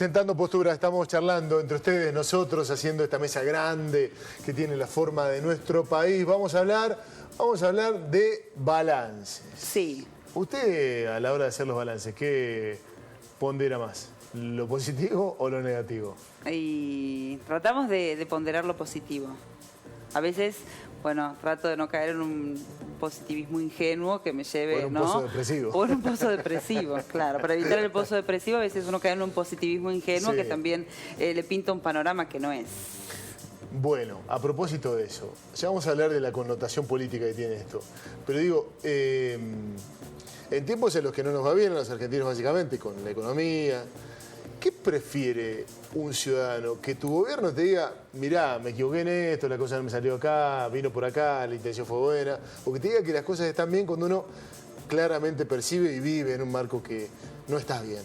Sentando postura, estamos charlando entre ustedes, nosotros, haciendo esta mesa grande que tiene la forma de nuestro país. Vamos a hablar de balances. Sí. Usted, a la hora de hacer los balances, ¿qué pondera más? ¿Lo positivo o lo negativo? Y tratamos de ponderar lo positivo. A veces, bueno, trato de no caer en un positivismo ingenuo que me lleve, Por un pozo depresivo. Por un pozo depresivo, claro. Para evitar el pozo depresivo, a veces uno cae en un positivismo ingenuo Sí. que también le pinta un panorama que no es. Bueno, a propósito de eso, ya vamos a hablar de la connotación política que tiene esto. Pero digo, en tiempos en los que no nos va bien a los argentinos básicamente, con la economía, ¿qué prefiere un ciudadano? Que tu gobierno te diga, mirá, me equivoqué en esto, la cosa no me salió acá, vino por acá, la intención fue buena, o que te diga que las cosas están bien cuando uno claramente percibe y vive en un marco que no está bien?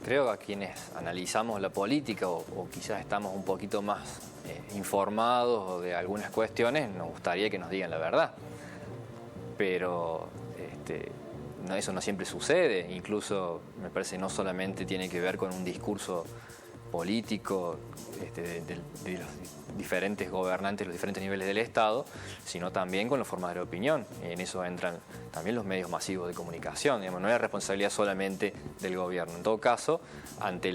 Creo que a quienes analizamos la política o quizás estamos un poquito más informados de algunas cuestiones, nos gustaría que nos digan la verdad. Pero no, eso no siempre sucede. Incluso me parece no solamente tiene que ver con un discurso político de los diferentes gobernantes, los diferentes niveles del Estado, sino también con los formadores de opinión. En eso entran también los medios masivos de comunicación. Digamos, no es responsabilidad solamente del gobierno. En todo caso, ante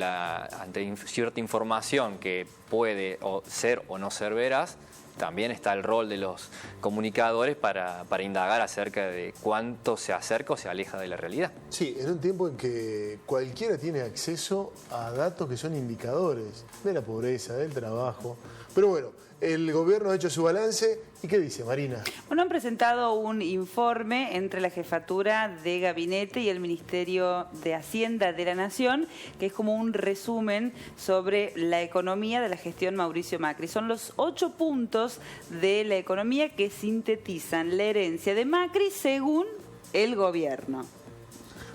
cierta información que puede ser o no ser veraz, también está el rol de los comunicadores para indagar acerca de cuánto se acerca o se aleja de la realidad. Sí, en un tiempo en que cualquiera tiene acceso a datos que son indicadores de la pobreza, del trabajo. Pero bueno, el gobierno ha hecho su balance. ¿Y qué dice, Marina? Bueno, han presentado un informe entre la Jefatura de Gabinete y el Ministerio de Hacienda de la Nación, que es como un resumen sobre la economía de la gestión Mauricio Macri. Son los 8 puntos de la economía que sintetizan la herencia de Macri según el gobierno.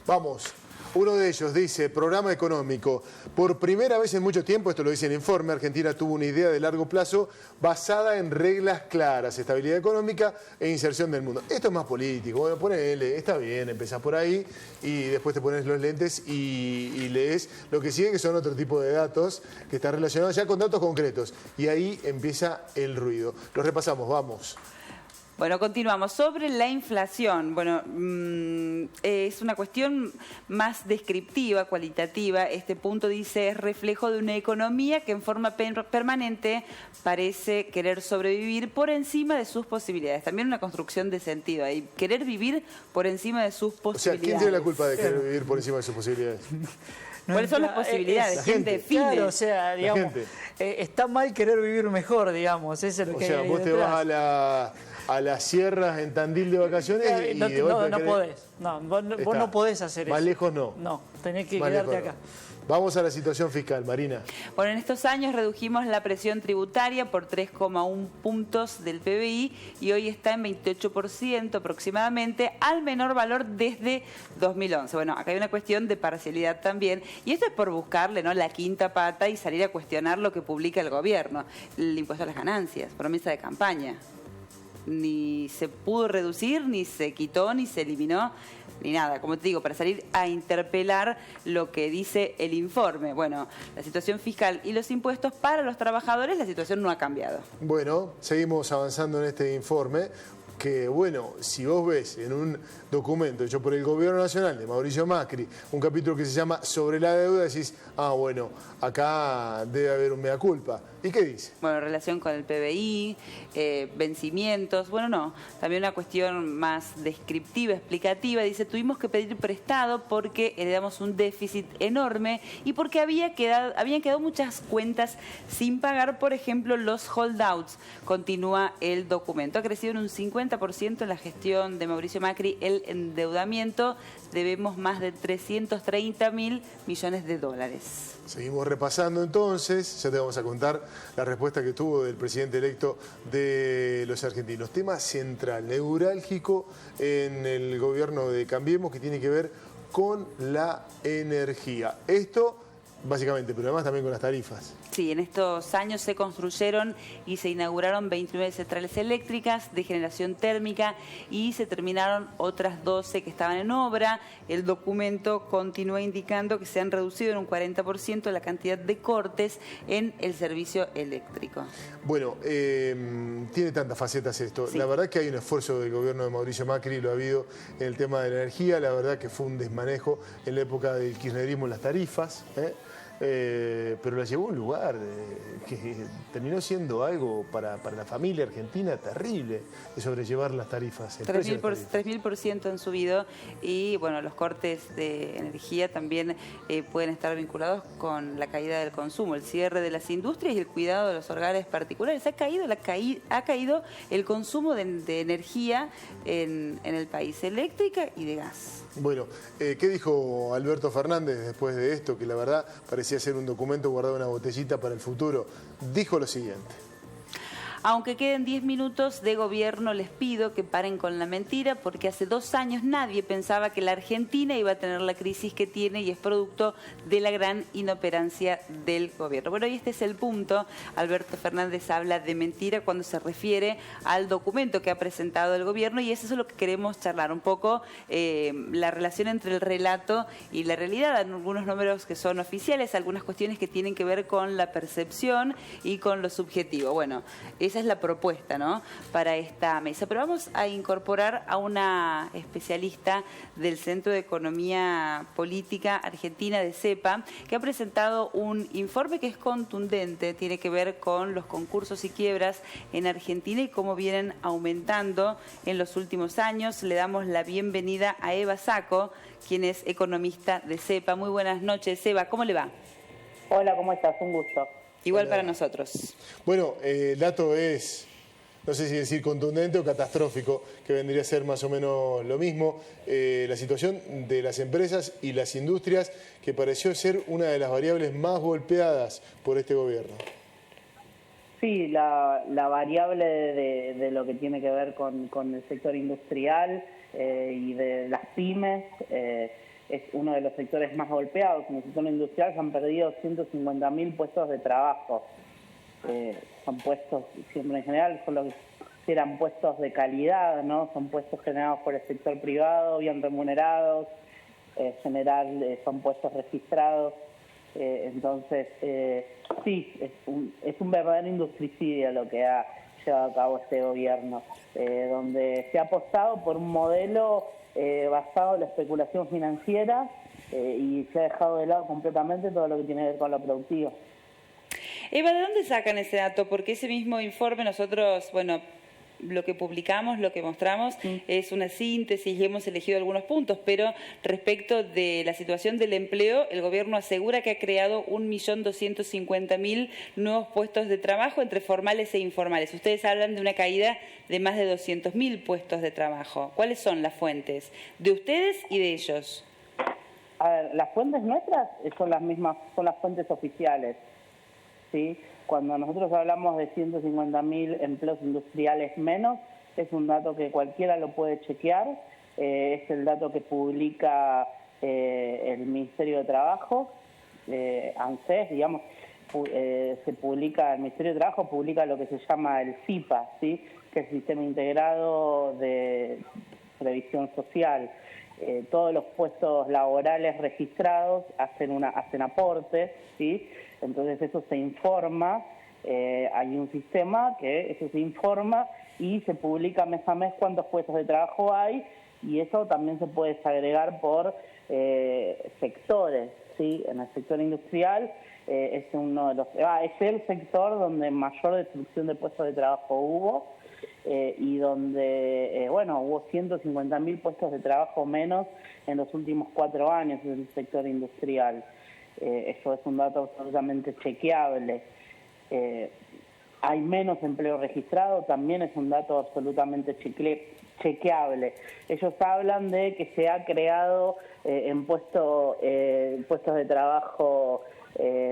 Vamos. Uno de ellos dice, programa económico. Por primera vez en mucho tiempo, esto lo dice el informe, Argentina tuvo una idea de largo plazo basada en reglas claras, estabilidad económica e inserción del mundo. Esto es más político. Bueno, ponele, está bien, empezás por ahí y después te pones los lentes y lees lo que sigue, que son otro tipo de datos que están relacionados ya con datos concretos. Y ahí empieza el ruido. Los repasamos, vamos. Bueno, continuamos. Sobre la inflación, bueno, es una cuestión más descriptiva, cualitativa. Este punto dice, es reflejo de una economía que en forma permanente parece querer sobrevivir por encima de sus posibilidades. También una construcción de sentido ahí, querer vivir por encima de sus posibilidades. O sea, ¿quién tiene la culpa de querer vivir por encima de sus posibilidades? ¿Cuáles son las posibilidades? ¿Quién define? Claro, o sea, digamos, está mal querer vivir mejor, digamos. Eso es lo que o sea, vos te vas a las sierras en Tandil de vacaciones y no, de golpe no podés. No, vos no podés hacer eso. Más lejos no. No, tenés que Más quedarte lejos acá. No. Vamos a la situación fiscal, Marina. Bueno, en estos años redujimos la presión tributaria por 3,1 puntos del PBI y hoy está en 28% aproximadamente, al menor valor desde 2011. Bueno, acá hay una cuestión de parcialidad también, y esto es por buscarle, ¿no?, la quinta pata y salir a cuestionar lo que publica el gobierno. El impuesto a las ganancias, promesa de campaña. Ni se pudo reducir, ni se quitó, ni se eliminó, ni nada. Como te digo, para salir a interpelar lo que dice el informe. Bueno, la situación fiscal y los impuestos para los trabajadores, la situación no ha cambiado. Bueno, seguimos avanzando en este informe. Que bueno, si vos ves en un documento hecho por el Gobierno Nacional de Mauricio Macri, un capítulo que se llama Sobre la deuda, decís, bueno, acá debe haber un mea culpa. ¿Y qué dice? Bueno, relación con el PBI, vencimientos, bueno, no, también una cuestión más descriptiva, explicativa. Dice, tuvimos que pedir prestado porque heredamos un déficit enorme y porque habían quedado muchas cuentas sin pagar, por ejemplo, los holdouts. Continúa el documento. Ha crecido en un 50% en la gestión de Mauricio Macri el endeudamiento. Debemos más de 330.000 millones de dólares. Seguimos repasando entonces, ya te vamos a contar la respuesta que tuvo del presidente electo de los argentinos. Tema central, neurálgico en el gobierno de Cambiemos, que tiene que ver con la energía. Esto básicamente, pero además también con las tarifas. Sí, en estos años se construyeron y se inauguraron 29 centrales eléctricas de generación térmica y se terminaron otras 12 que estaban en obra. El documento continúa indicando que se han reducido en un 40% la cantidad de cortes en el servicio eléctrico. Bueno, tiene tantas facetas esto. Sí. La verdad que hay un esfuerzo del gobierno de Mauricio Macri, lo ha habido en el tema de la energía. La verdad que fue un desmanejo en la época del kirchnerismo en las tarifas, pero la llevó a un lugar que terminó siendo algo para la familia argentina terrible, de sobrellevar las tarifas. 3.000% han subido y bueno, los cortes de energía también pueden estar vinculados con la caída del consumo, el cierre de las industrias y el cuidado de los hogares particulares. Ha caído el consumo de energía en el país, eléctrica y de gas. Bueno, ¿qué dijo Alberto Fernández después de esto? Que la verdad parecía ser un documento guardado en una botellita para el futuro. Dijo lo siguiente. Aunque queden 10 minutos de gobierno, les pido que paren con la mentira, porque hace 2 años nadie pensaba que la Argentina iba a tener la crisis que tiene y es producto de la gran inoperancia del gobierno. Bueno, y este es el punto. Alberto Fernández habla de mentira cuando se refiere al documento que ha presentado el gobierno y eso es lo que queremos charlar un poco, la relación entre el relato y la realidad. Algunos números que son oficiales, algunas cuestiones que tienen que ver con la percepción y con lo subjetivo. Bueno, esa es la propuesta, ¿no?, para esta mesa. Pero vamos a incorporar a una especialista del Centro de Economía Política Argentina de CEPA, que ha presentado un informe que es contundente, tiene que ver con los concursos y quiebras en Argentina y cómo vienen aumentando en los últimos años. Le damos la bienvenida a Eva Sacco, quien es economista de CEPA. Muy buenas noches, Eva, ¿cómo le va? Hola, ¿cómo estás? Un gusto. Igual Hola. para nosotros. Bueno, el dato es, no sé si decir contundente o catastrófico, que vendría a ser más o menos lo mismo. La situación de las empresas y las industrias, que pareció ser una de las variables más golpeadas por este gobierno. Sí, la variable de lo que tiene que ver con el sector industrial y de las pymes es uno de los sectores más golpeados. En el sector industrial se han perdido 150.000 puestos de trabajo. Son puestos, siempre en general, son los que eran puestos de calidad, ¿no? Son puestos generados por el sector privado, bien remunerados, en general son puestos registrados. Entonces, sí, es un verdadero industricidio lo que ha llevado a cabo este gobierno, donde se ha apostado por un modelo basado en la especulación financiera y se ha dejado de lado completamente todo lo que tiene que ver con lo productivo. Eva, ¿de dónde sacan ese dato? Porque ese mismo informe nosotros, bueno, lo que publicamos, lo que mostramos, es una síntesis y hemos elegido algunos puntos, pero respecto de la situación del empleo, el gobierno asegura que ha creado 1.250.000 nuevos puestos de trabajo entre formales e informales. Ustedes hablan de una caída de más de 200.000 puestos de trabajo. ¿Cuáles son las fuentes de ustedes y de ellos? A ver, las fuentes nuestras son las mismas, son las fuentes oficiales, ¿sí? Cuando nosotros hablamos de 150.000 empleos industriales menos, es un dato que cualquiera lo puede chequear, es el dato que publica el Ministerio de Trabajo, ANSES, digamos, se publica, el Ministerio de Trabajo publica lo que se llama el SIPA, ¿sí?, que es el Sistema Integrado de Previsión Social. Todos los puestos laborales registrados hacen aportes, ¿sí? Entonces eso se informa, hay un sistema que eso se informa y se publica mes a mes cuántos puestos de trabajo hay y eso también se puede desagregar por sectores, ¿sí? En el sector industrial es uno de es el sector donde mayor destrucción de puestos de trabajo hubo y donde hubo 150.000 puestos de trabajo menos en los últimos 4 años en el sector industrial. Eso es un dato absolutamente chequeable. Hay menos empleo registrado, también es un dato absolutamente chequeable. Ellos hablan de que se ha creado puestos de trabajo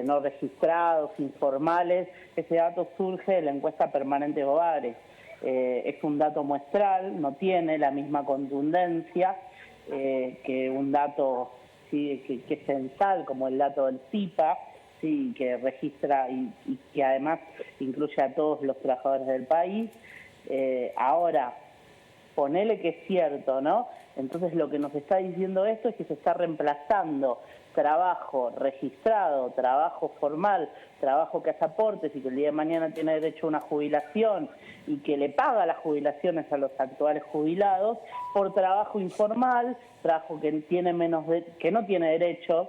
no registrados, informales. Ese dato surge de la encuesta permanente de hogares. Es un dato muestral, no tiene la misma contundencia que un dato ¿sí? que es censal, como el dato del CIPA, ¿sí? Que registra y que además incluye a todos los trabajadores del país. Ahora, ponele que es cierto, ¿no? Entonces lo que nos está diciendo esto es que se está reemplazando trabajo registrado, trabajo formal, trabajo que hace aportes y que el día de mañana tiene derecho a una jubilación y que le paga las jubilaciones a los actuales jubilados, por trabajo informal, trabajo que tiene que no tiene derecho,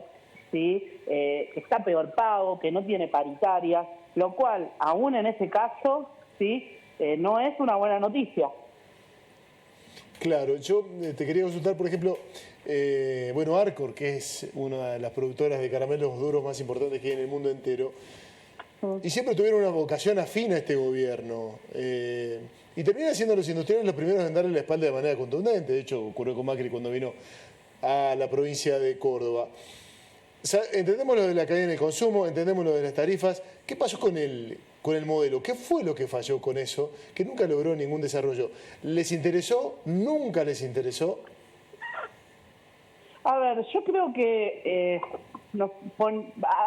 ¿sí? Que está peor pago, que no tiene paritarias, lo cual, aún en ese caso, ¿sí? No es una buena noticia. Claro, yo te quería consultar, por ejemplo, bueno, Arcor, que es una de las productoras de caramelos duros más importantes que hay en el mundo entero, y siempre tuvieron una vocación afín a este gobierno, y terminan siendo los industriales los primeros en darle la espalda de manera contundente. De hecho, ocurrió con Macri cuando vino a la provincia de Córdoba. O sea, entendemos lo de la cadena de consumo, entendemos lo de las tarifas. ¿Qué pasó con el modelo? ¿Qué fue lo que falló con eso? Que nunca logró ningún desarrollo. ¿Les interesó? ¿Nunca les interesó? A ver, yo creo que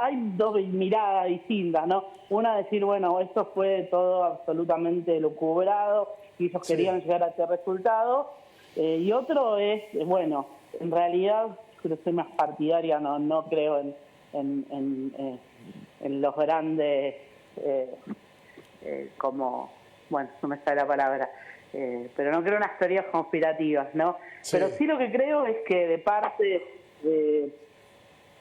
hay dos miradas distintas, ¿no? Una decir, bueno, esto fue todo absolutamente lucubrado y ellos querían llegar a ese resultado. Y otro es, bueno, en realidad yo soy más partidaria, no creo en los grandes, como, bueno, no me sale la palabra, pero no creo en las teorías conspirativas, ¿no? Sí. Pero sí lo que creo es que de parte de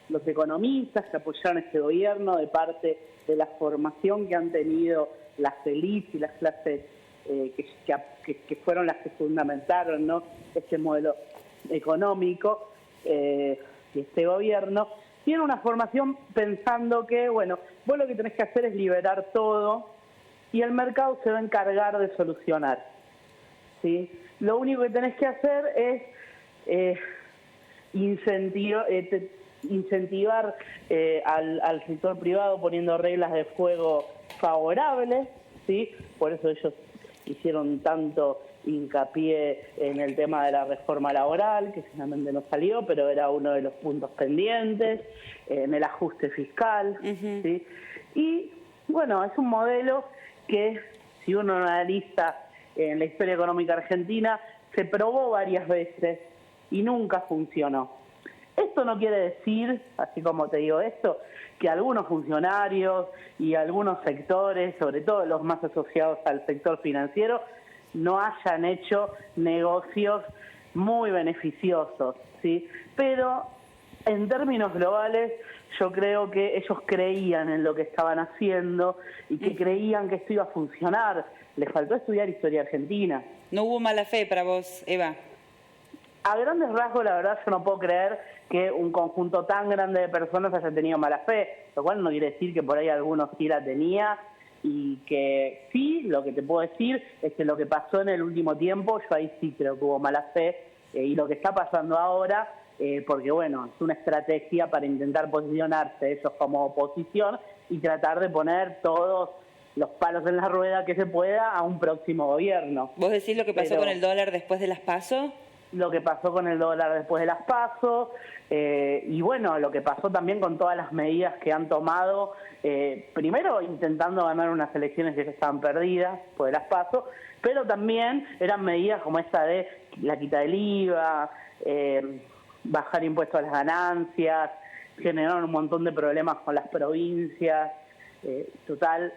los economistas que apoyaron este gobierno, de parte de la formación que han tenido las élites y las clases que fueron las que fundamentaron, ¿no?, este modelo económico, y este gobierno, tiene una formación pensando que, bueno, vos lo que tenés que hacer es liberar todo y el mercado se va a encargar de solucionar, ¿sí? Lo único que tenés que hacer es incentivar al sector privado poniendo reglas de juego favorables, ¿sí? Por eso ellos hicieron tanto hincapié en el tema de la reforma laboral, que finalmente no salió, pero era uno de los puntos pendientes, en el ajuste fiscal, ¿sí? Y, bueno, es un modelo que, si uno analiza en la historia económica argentina, se probó varias veces y nunca funcionó. Esto no quiere decir, así como te digo esto, que algunos funcionarios y algunos sectores, sobre todo los más asociados al sector financiero, no hayan hecho negocios muy beneficiosos, ¿sí? Pero en términos globales yo creo que ellos creían en lo que estaban haciendo y que creían que esto iba a funcionar. Les faltó estudiar historia argentina. ¿No hubo mala fe para vos, Eva? A grandes rasgos, la verdad, yo no puedo creer que un conjunto tan grande de personas haya tenido mala fe, lo cual no quiere decir que por ahí algunos sí la tenía, y que sí, lo que te puedo decir es que lo que pasó en el último tiempo, yo ahí sí creo que hubo mala fe, y lo que está pasando ahora, porque bueno, es una estrategia para intentar posicionarse ellos como oposición y tratar de poner todos los palos en la rueda que se pueda a un próximo gobierno. ¿Vos decís lo que pasó con el dólar después de las PASO? Lo que pasó con el dólar después de las PASO, y bueno, lo que pasó también con todas las medidas que han tomado, primero intentando ganar unas elecciones que ya estaban perdidas por las PASO, pero también eran medidas como esta de la quita del IVA, bajar impuestos a las ganancias, generaron un montón de problemas con las provincias, total,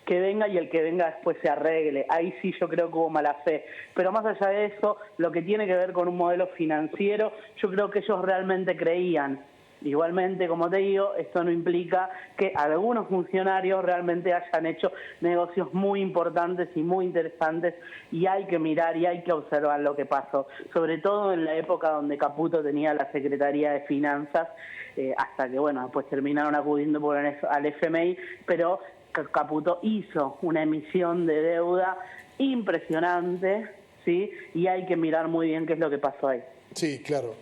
que venga y el que venga después se arregle. Ahí sí yo creo que hubo mala fe. Pero más allá de eso, lo que tiene que ver con un modelo financiero, yo creo que ellos realmente creían. Igualmente, como te digo, esto no implica que algunos funcionarios realmente hayan hecho negocios muy importantes y muy interesantes, y hay que mirar y hay que observar lo que pasó. Sobre todo en la época donde Caputo tenía la Secretaría de Finanzas, hasta que, bueno, después terminaron acudiendo al FMI, pero Caputo hizo una emisión de deuda impresionante, ¿sí? Y hay que mirar muy bien qué es lo que pasó ahí. Sí, claro.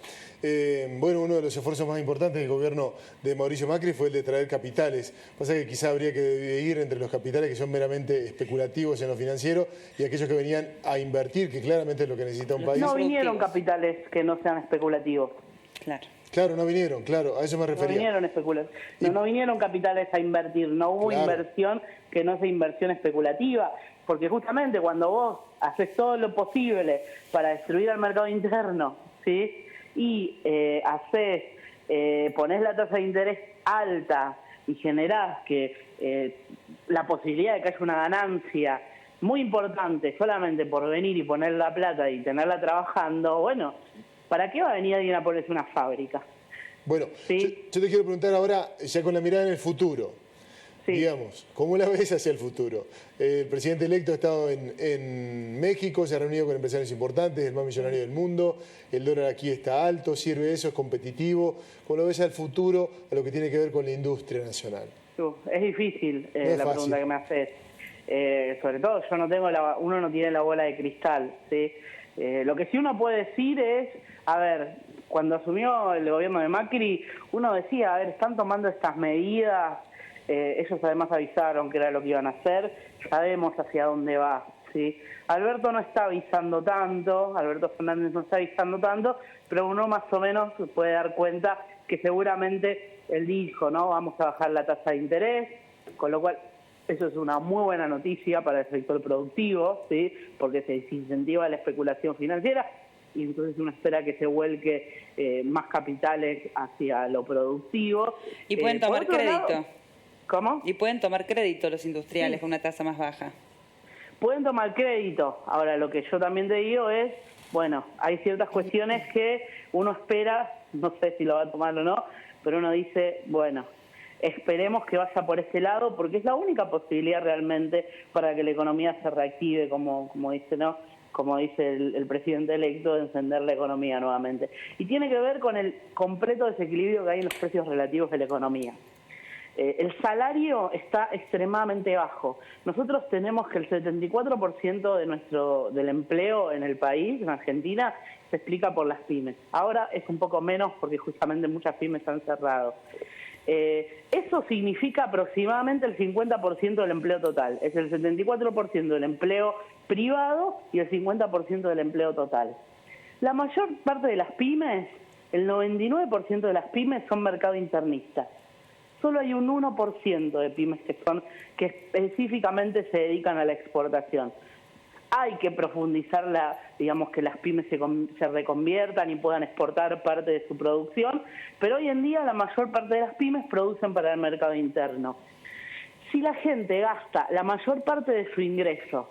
Bueno, uno de los esfuerzos más importantes del gobierno de Mauricio Macri fue el de traer capitales. Pasa que quizá habría que dividir entre los capitales que son meramente especulativos en lo financiero y aquellos que venían a invertir, que claramente es lo que necesita un país. No vinieron capitales que no sean especulativos. Claro. Claro, no vinieron, claro, a eso me refería. No vinieron especulativos. No vinieron capitales a invertir, no hubo inversión que no sea inversión especulativa, porque justamente cuando vos haces todo lo posible para destruir al mercado interno, ¿sí? Y ponés la tasa de interés alta y generás que la posibilidad de que haya una ganancia muy importante solamente por venir y poner la plata y tenerla trabajando, bueno, ¿para qué va a venir alguien a ponerse una fábrica? Bueno, ¿sí? yo te quiero preguntar ahora, ya con la mirada en el futuro, sí. digamos, ¿cómo la ves hacia el futuro? El presidente electo ha estado en México, se ha reunido con empresarios importantes, el más millonario del mundo, el dólar aquí está alto, sirve eso, es competitivo. ¿Cómo lo ves al futuro, a lo que tiene que ver con la industria nacional? Es difícil no es la fácil. pregunta que me haces. Sobre todo, uno no tiene la bola de cristal, ¿sí? Lo que sí uno puede decir es, a ver, cuando asumió el gobierno de Macri, uno decía, a ver, están tomando estas medidas, ellos además avisaron que era lo que iban a hacer, sabemos hacia dónde va, ¿sí? Alberto no está avisando tanto, Alberto Fernández no está avisando tanto, pero uno más o menos puede dar cuenta que seguramente él dijo, ¿no? Vamos a bajar la tasa de interés, con lo cual eso es una muy buena noticia para el sector productivo, ¿sí? Porque se desincentiva la especulación financiera y entonces uno espera que se vuelque más capitales hacia lo productivo. Y pueden tomar crédito. ¿Cómo? Y pueden tomar crédito los industriales con una tasa más baja. Pueden tomar crédito. Ahora, lo que yo también te digo es, bueno, hay ciertas cuestiones que uno espera, no sé si lo va a tomar o no, pero uno dice, bueno, esperemos que vaya por este lado, porque es la única posibilidad realmente para que la economía se reactive, como dice, ¿no? Como dice el presidente electo, de encender la economía nuevamente. Y tiene que ver con el completo desequilibrio que hay en los precios relativos de la economía. El salario está extremadamente bajo. Nosotros tenemos que el 74% del empleo en el país, en Argentina, se explica por las pymes. Ahora es un poco menos porque justamente muchas pymes han cerrado. Eso significa aproximadamente el 50% del empleo total. Es el 74% del empleo privado y el 50% del empleo total. La mayor parte de las pymes, el 99% de las pymes son mercado internista. Solo hay un 1% de pymes que específicamente se dedican a la exportación. Hay que profundizar, digamos, que las pymes se reconviertan y puedan exportar parte de su producción, pero hoy en día la mayor parte de las pymes producen para el mercado interno. Si la gente gasta la mayor parte de su ingreso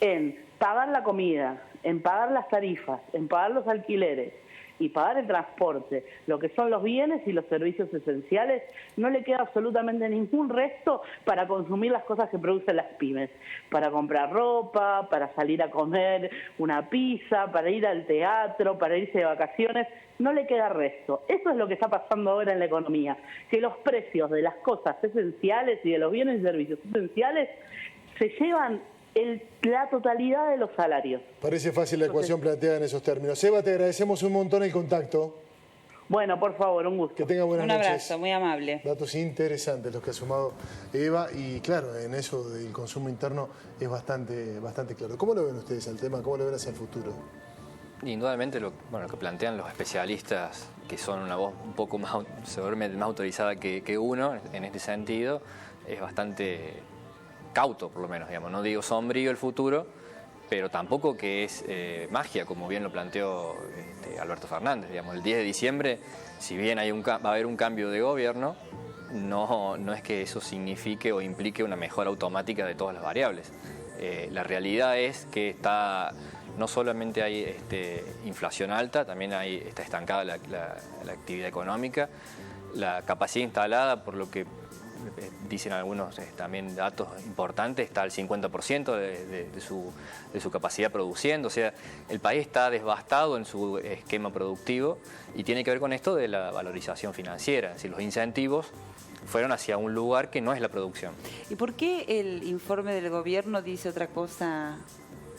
en pagar la comida, en pagar las tarifas, en pagar los alquileres y pagar el transporte, lo que son los bienes y los servicios esenciales, no le queda absolutamente ningún resto para consumir las cosas que producen las pymes, para comprar ropa, para salir a comer una pizza, para ir al teatro, para irse de vacaciones, no le queda resto. Eso es lo que está pasando ahora en la economía, que los precios de las cosas esenciales y de los bienes y servicios esenciales se llevan la totalidad de los salarios. Parece fácil la ecuación planteada en esos términos. Eva, te agradecemos un montón el contacto. Bueno, por favor, un gusto. Que tenga buenas noches. Un abrazo, muy amable. Datos interesantes los que ha sumado Eva y claro, en eso del consumo interno es bastante claro. ¿Cómo lo ven ustedes al tema? ¿Cómo lo ven hacia el futuro? Indudablemente lo que plantean los especialistas, que son una voz un poco más, seguramente más autorizada que uno en este sentido, es bastante cauto, por lo menos, digamos. No digo sombrío el futuro, pero tampoco que es magia, como bien lo planteó Alberto Fernández. Digamos, el 10 de diciembre, si bien va a haber un cambio de gobierno, no es que eso signifique o implique una mejora automática de todas las variables. La realidad es que no solamente hay inflación alta, también está estancada la actividad económica, la capacidad instalada, por lo que dicen algunos también datos importantes, está al 50% de su capacidad produciendo. O sea, el país está devastado en su esquema productivo y tiene que ver con esto de la valorización financiera. Es decir, los incentivos fueron hacia un lugar que no es la producción. ¿Y por qué el informe del gobierno dice otra cosa?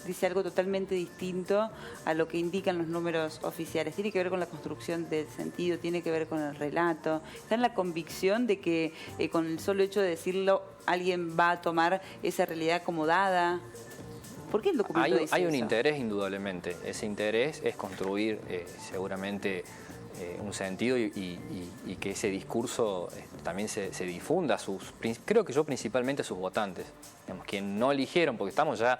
Dice algo totalmente distinto a lo que indican los números oficiales. Tiene que ver con la construcción del sentido, tiene que ver con el relato. Está en la convicción de que con el solo hecho de decirlo alguien va a tomar esa realidad como dada. ¿Por qué el documento dice Hay eso? un interés indudablemente. Ese interés es construir seguramente un sentido y que ese discurso también se difunda creo que yo principalmente a sus votantes, digamos, quien no eligieron, porque estamos ya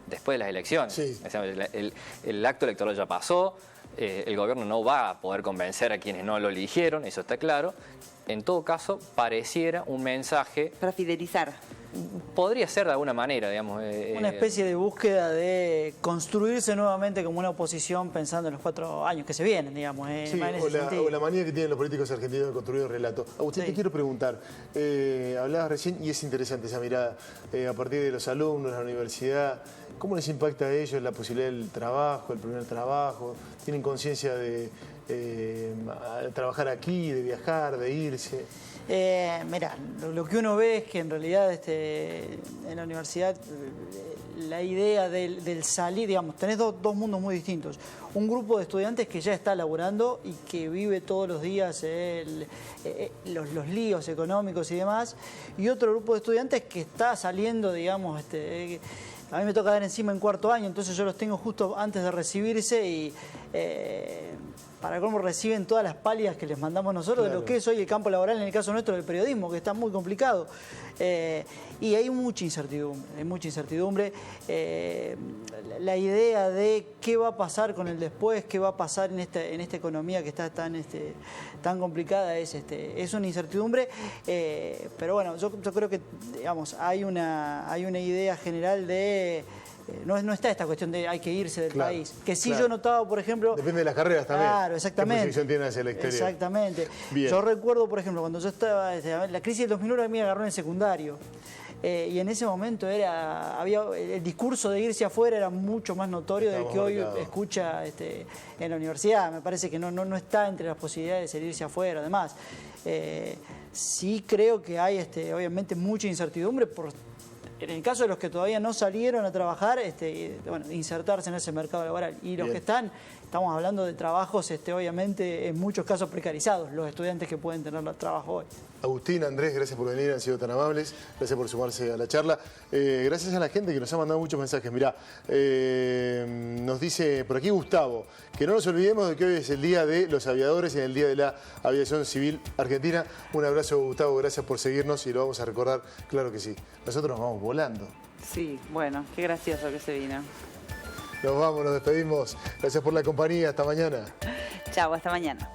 después de las elecciones. Sí. O sea, el acto electoral ya pasó, el gobierno no va a poder convencer a quienes no lo eligieron, eso está claro. En todo caso, pareciera un mensaje... Para fidelizar. Podría ser de alguna manera, digamos. Una especie de búsqueda de construirse nuevamente como una oposición pensando en los 4 años que se vienen, digamos. Sí, o la manía que tienen los políticos argentinos de construir un relato. Agustín, Sí. te quiero preguntar, hablabas recién, y es interesante esa mirada, a partir de los alumnos, la universidad, ¿cómo les impacta a ellos la posibilidad del trabajo, el primer trabajo? ¿Tienen conciencia de trabajar aquí, de viajar, de irse? Mira, lo que uno ve es que en realidad en la universidad la idea del salir, digamos, tenés dos mundos muy distintos. Un grupo de estudiantes que ya está laburando y que vive todos los días los líos económicos y demás, y otro grupo de estudiantes que está saliendo, digamos, a mí me toca dar encima en 4º año, entonces yo los tengo justo antes de recibirse y... para cómo reciben todas las palias que les mandamos nosotros, claro, de lo que es hoy el campo laboral, en el caso nuestro del periodismo, que está muy complicado. Y hay mucha incertidumbre. La idea de qué va a pasar con el después, qué va a pasar en esta economía que está tan complicada, es una incertidumbre. Pero bueno, yo creo que, digamos, hay una idea general de... No está esta cuestión de hay que irse del país. Que sí, yo notaba, por ejemplo... Depende de las carreras también. Claro, exactamente. ¿Qué proyección tienen hacia el exterior? Exactamente. Bien. Yo recuerdo, por ejemplo, cuando yo estaba... La crisis del 2001 a mí me agarró en el secundario. Y en ese momento el discurso de irse afuera era mucho más notorio del que hoy escucha en la universidad. Me parece que no está entre las posibilidades de irse afuera. Además, sí creo que hay obviamente mucha incertidumbre en el caso de los que todavía no salieron a trabajar, insertarse en ese mercado laboral. Y los que estamos hablando de trabajos, obviamente, en muchos casos precarizados, los estudiantes que pueden tener trabajo hoy. Agustín, Andrés, gracias por venir, han sido tan amables, gracias por sumarse a la charla. Gracias a la gente que nos ha mandado muchos mensajes. Mirá, nos dice por aquí Gustavo, que no nos olvidemos de que hoy es el Día de los Aviadores y el Día de la Aviación Civil Argentina. Un abrazo, Gustavo, gracias por seguirnos y lo vamos a recordar, claro que sí. Nosotros nos vamos volando. Sí, bueno, qué gracioso que se vino. Nos vamos, nos despedimos. Gracias por la compañía, hasta mañana. Chao, hasta mañana.